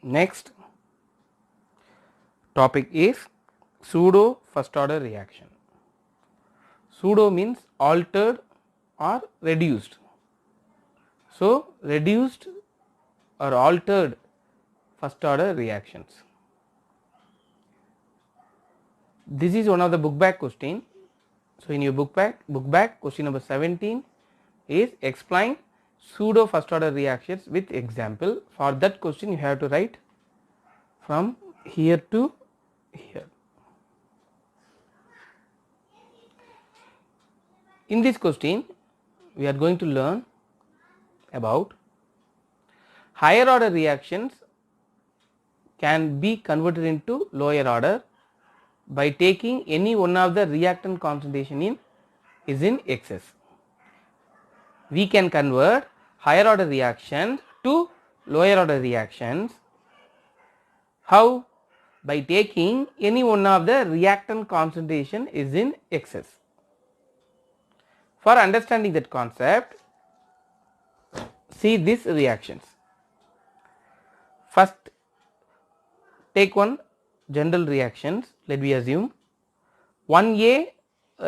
Next topic is pseudo first order reaction. Pseudo means altered or reduced. So, reduced or altered first order reactions. This is one of the book back question. So, in your book back question number 17 is explain pseudo first order reactions with example. For that question you have to write from here to here. In this question we are going to learn about higher order reactions can be converted into lower order by taking any one of the reactant concentration is in excess. We can convert higher order reactions to lower order reactions. How? By taking any one of the reactant concentration is in excess. For understanding that concept, see these reactions. First, take one general reactions. Let me assume 1A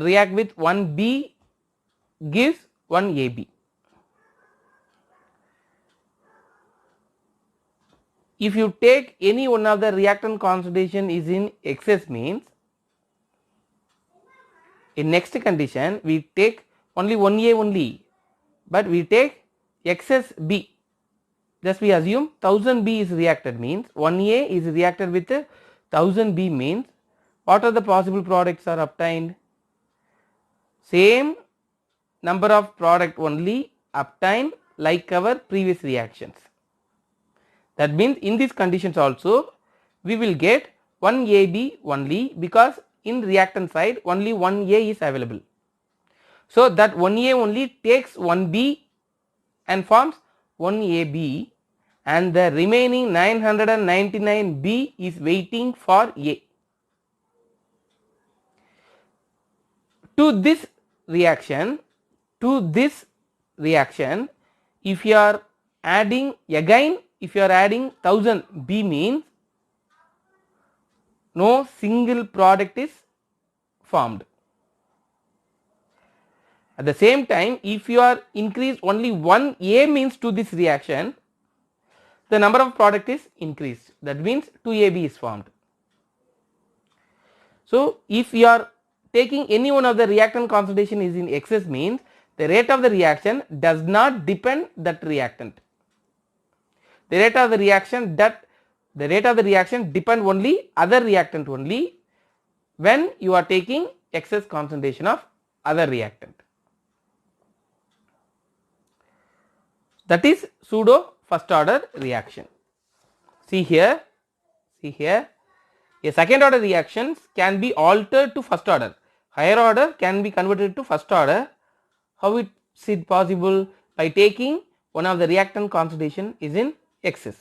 react with 1B gives 1AB. If you take any one of the reactant concentration is in excess means in next condition we take only 1A only, but we take excess B. Just we assume 1000 B is reacted means 1A is reacted with 1000 B means what are the possible products are obtained? Same number of product only obtained like our previous reactions. That means in these conditions also we will get 1AB only because in reactant side only 1A is available. So that 1A only takes 1B and forms 1AB and the remaining 999B is waiting for A. To this reaction, if you are adding again, if you are adding 1000 B means no single product is formed. At the same time, if you are increased only 1 A means to this reaction, the number of product is increased. That means 2AB is formed. So, if you are taking any one of the reactant concentration is in excess means the rate of the reaction does not depend that reactant. The rate of the reaction depend only other reactant only when you are taking excess concentration of other reactant. That is pseudo first order reaction. See here, a second order reactions can be altered to first order. Higher order can be converted to first order. How is it possible? By taking one of the reactant concentration is in excess.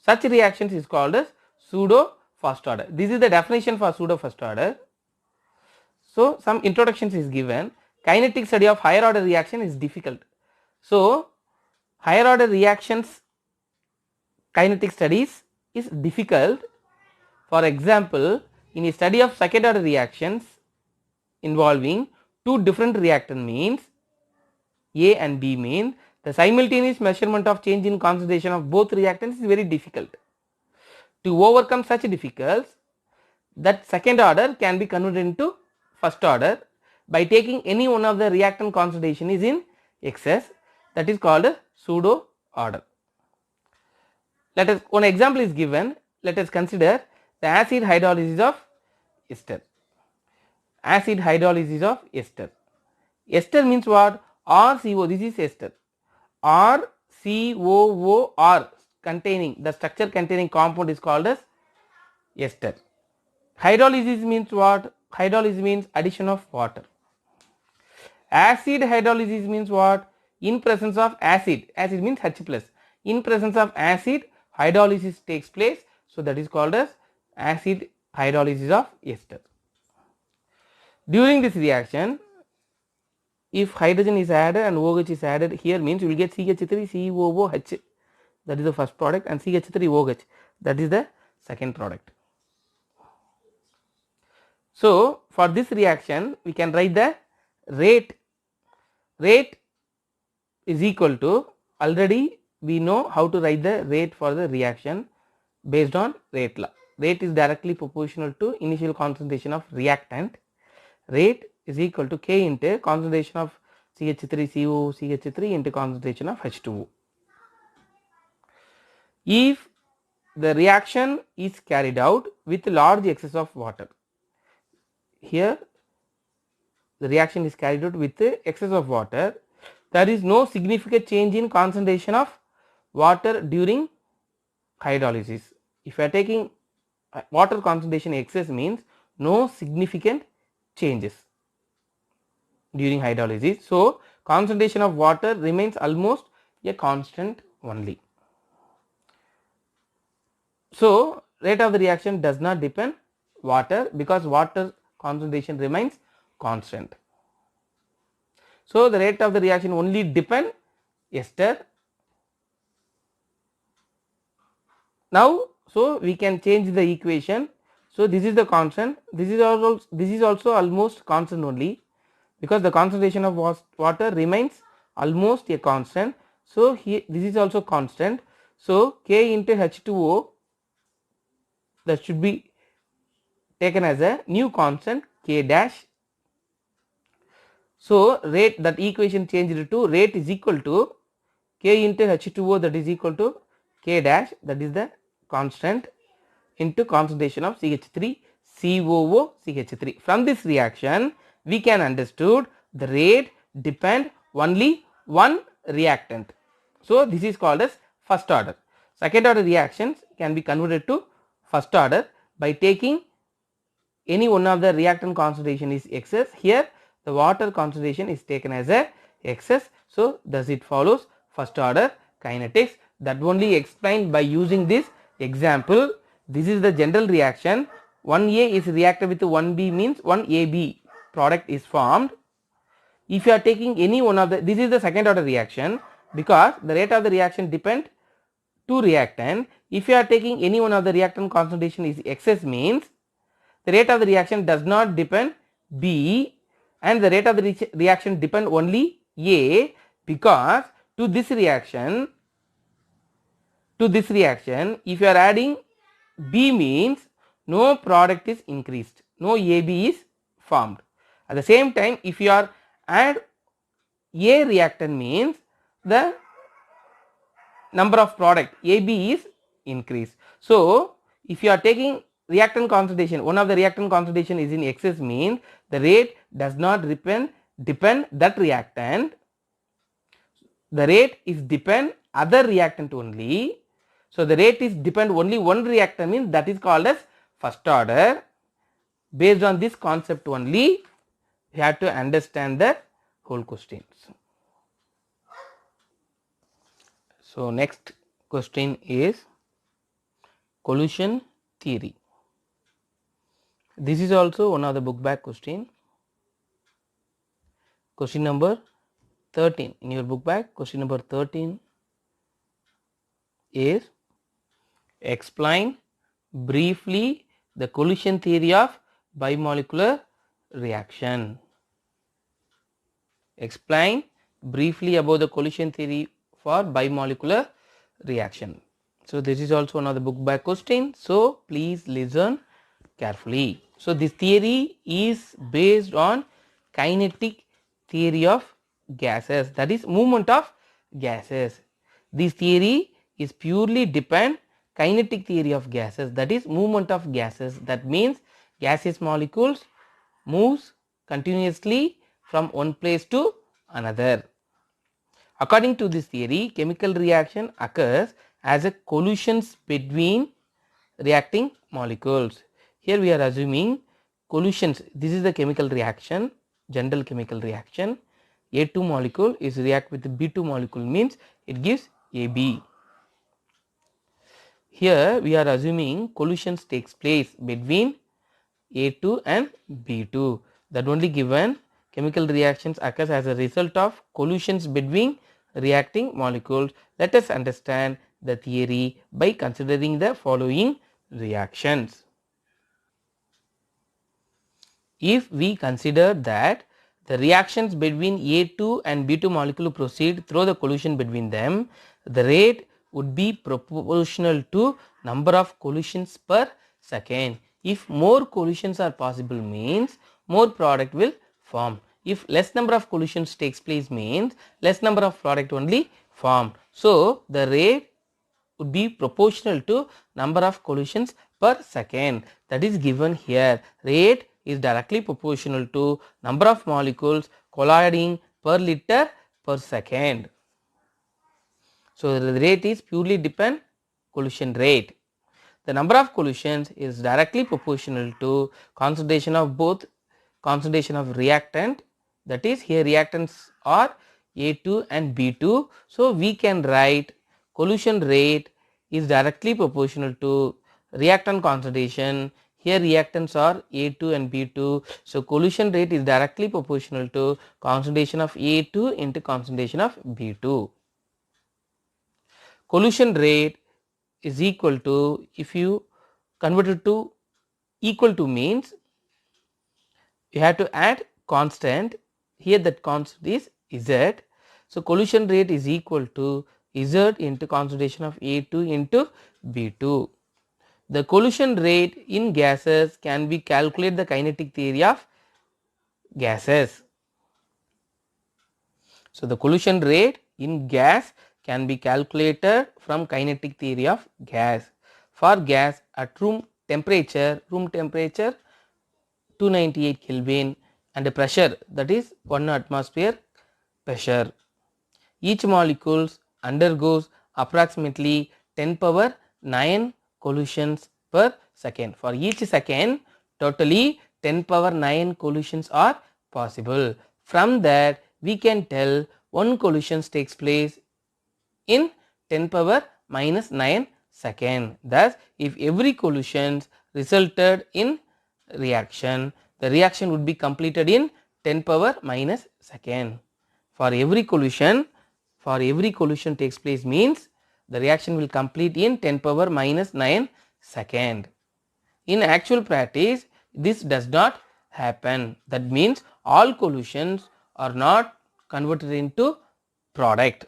Such reactions is called as pseudo first order. This is the definition for pseudo first order. So some introductions is given. Kinetic study of higher order reaction is difficult. So higher order reactions kinetic studies is difficult. For example, in a study of second order reactions involving two different reactant means A and B means the simultaneous measurement of change in concentration of both reactants is very difficult. To overcome such difficulties, that second order can be converted into first order by taking any one of the reactant concentration is in excess, that is called a pseudo order. Let us, one example is given. Let us consider the acid hydrolysis of ester. Acid hydrolysis of ester. Ester means what? RCO, this is ester. RCOOR containing, the structure containing compound is called as ester. Hydrolysis means what? Hydrolysis means addition of water. Acid hydrolysis means what? In presence of acid, acid means H plus. In presence of acid, hydrolysis takes place. So that is called as acid hydrolysis of ester. During this reaction, if hydrogen is added and OH is added here means you will get CH3COOH. that is the first product, and CH3OH, that is the second product. So for this reaction we can write the rate is equal to, already we know how to write the rate for the reaction based on rate law. Rate is directly proportional to initial concentration of reactant. Rate is equal to K into concentration of CH3CO CH3 into concentration of H2O. If the reaction is carried out with large excess of water, here the reaction is carried out with excess of water, there is no significant change in concentration of water during hydrolysis. If you are taking water concentration excess, means no significant changes during hydrolysis. So concentration of water remains almost a constant only. So rate of the reaction does not depend water, because water concentration remains constant. So the rate of the reaction only depend ester. Now so we can change the equation. So this is the constant, this is also almost constant only, because the concentration of water remains almost a constant. So here this is also constant. So K into H2O, that should be taken as a new constant K dash. So rate, that equation changed to rate is equal to K into H2O, that is equal to K dash, that is the constant, into concentration of CH3 COO CH3. From this reaction we can understood the rate depend only one reactant. So this is called as first order. Second order reactions can be converted to first order by taking any one of the reactant concentration is excess. Here the water concentration is taken as a excess. So thus it follows first order kinetics. That only explained by using this example. This is the general reaction. 1A is reacted with 1B, means 1AB product is formed. If you are taking any one of the, this is the second order reaction, because the rate of the reaction depend to reactant. If you are taking any one of the reactant concentration is excess, means the rate of the reaction does not depend B, and the rate of the reaction depend only A, because to this reaction if you are adding B, means no product is increased, no AB is formed. At the same time, if you are add A reactant, means the number of product AB is increased. So if you are taking reactant concentration, one of the reactant concentration is in excess, means the rate does not depend that reactant, the rate is depend other reactant only. So the rate is depend only one reactant, means that is called as first order. Based on this concept only, you have to understand the whole questions. So next question is collision theory. This is also one of the book back question. Question number 13 in your book bag. Question number 13 is explain briefly the collision theory of bimolecular reaction. Explain briefly about the collision theory for bimolecular reaction. So this is also one of the book bag question. So please listen carefully. So this theory is based on kinetic theory of gases, that is movement of gases. This theory is purely depend kinetic theory of gases, that is movement of gases. That means gaseous molecules moves continuously from one place to another. According to this theory, chemical reaction occurs as a collisions between reacting molecules. Here we are assuming collisions. This is the chemical reaction, general chemical reaction. A2 molecule is react with the B2 molecule, means it gives AB. Here we are assuming collisions takes place between A2 and B2. That only given chemical reactions occurs as a result of collisions between reacting molecules. Let us understand the theory by considering the following reactions. If we consider that the reactions between A2 and B2 molecule proceed through the collision between them, the rate would be proportional to number of collisions per second. If more collisions are possible means more product will form. If less number of collisions takes place means less number of product only form. So the rate would be proportional to number of collisions per second, that is given here. Rate is directly proportional to number of molecules colliding per liter per second. So the rate is purely depend collision rate. The number of collisions is directly proportional to concentration of both concentration of reactant, that is here reactants are A2 and B2. So we can write collision rate is directly proportional to reactant concentration. Here reactants are A2 and B2. So collision rate is directly proportional to concentration of A2 into concentration of B2. Collision rate is equal to, if you convert it to equal to means you have to add constant, here that constant is Z. So collision rate is equal to Z into concentration of A2 into B2. The collision rate in gases can be calculated the kinetic theory of gases. So the collision rate in gas can be calculated from kinetic theory of gas. For gas at room temperature 298 Kelvin and a pressure, that is 1 atmosphere pressure, each molecule undergoes approximately 10 power 9 collisions per second. For each second totally 10 power 9 collisions are possible. From that we can tell one collision takes place in 10 power minus 9 second. Thus if every collision resulted in reaction, the reaction would be completed in 10 power minus second. For every collision takes place means the reaction will complete in 10 power minus 9 second. In actual practice this does not happen. That means all collisions are not converted into product.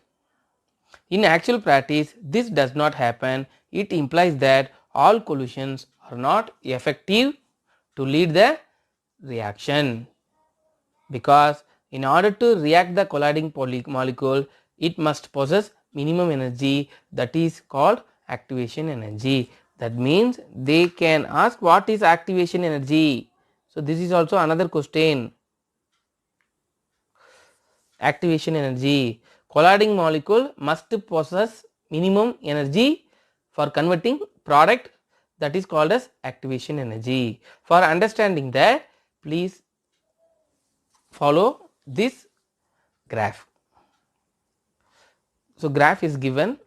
In actual practice this does not happen. It implies that all collisions are not effective to lead the reaction, because in order to react the colliding molecule it must possess minimum energy, that is called activation energy. That means they can ask what is activation energy. So this is also another question. Activation energy, colliding molecule must possess minimum energy for converting product, that is called as activation energy. For understanding that please follow this graph. So graph is given,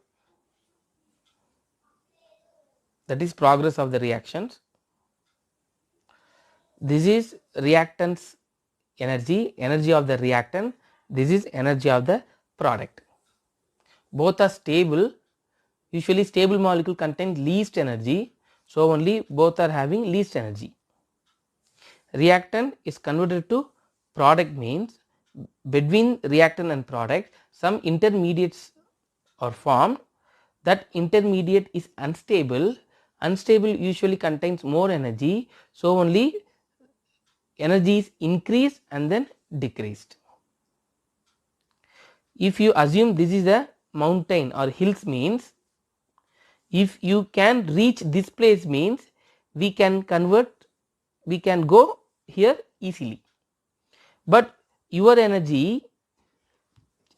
that is progress of the reactions. This is reactants energy, energy of the reactant, this is energy of the product. Both are stable. Usually stable molecule contain least energy, so only both are having least energy. Reactant is converted to product means between reactant and product some intermediates are formed. That intermediate is unstable. Unstable usually contains more energy, so only energy is increased and then decreased. If you assume this is a mountain or hills means, if you can reach this place means we can go here easily, but your energy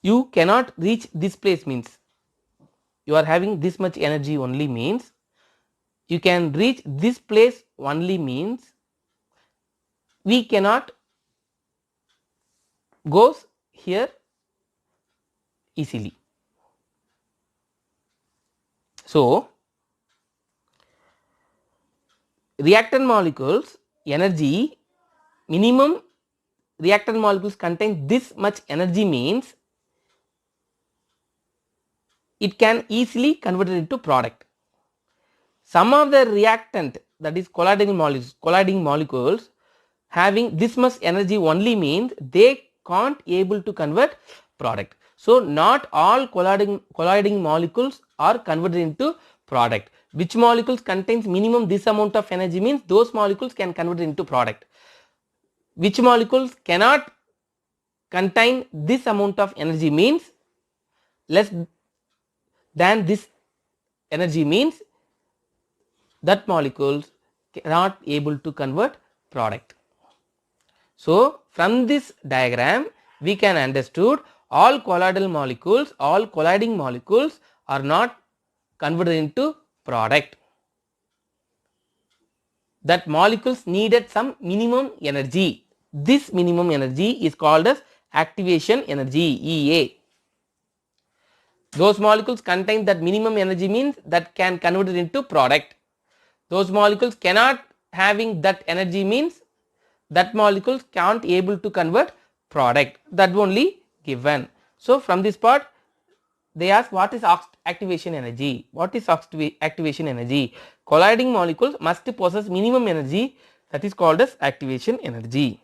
you cannot reach this place means you are having this much energy only means you can reach this place only means we cannot go here easily. So reactant molecules energy minimum, reactant molecules contain this much energy means it can easily convert it into product. Some of the reactant, that is colliding molecules having this much energy only means they can't able to convert product. So not all colliding molecules are converted into product. Which molecules contains minimum this amount of energy means those molecules can convert it into product. Which molecules cannot contain this amount of energy means less than this energy means that molecules cannot able to convert product. So from this diagram we can understood all colliding molecules are not converted into product. That molecules needed some minimum energy. This minimum energy is called as activation energy, EA. Those molecules contain that minimum energy means that can convert it into product. Those molecules cannot having that energy means that molecules can't able to convert product. That only given. So from this part they ask what is activation energy. What is activation energy? Colliding molecules must possess minimum energy, that is called as activation energy.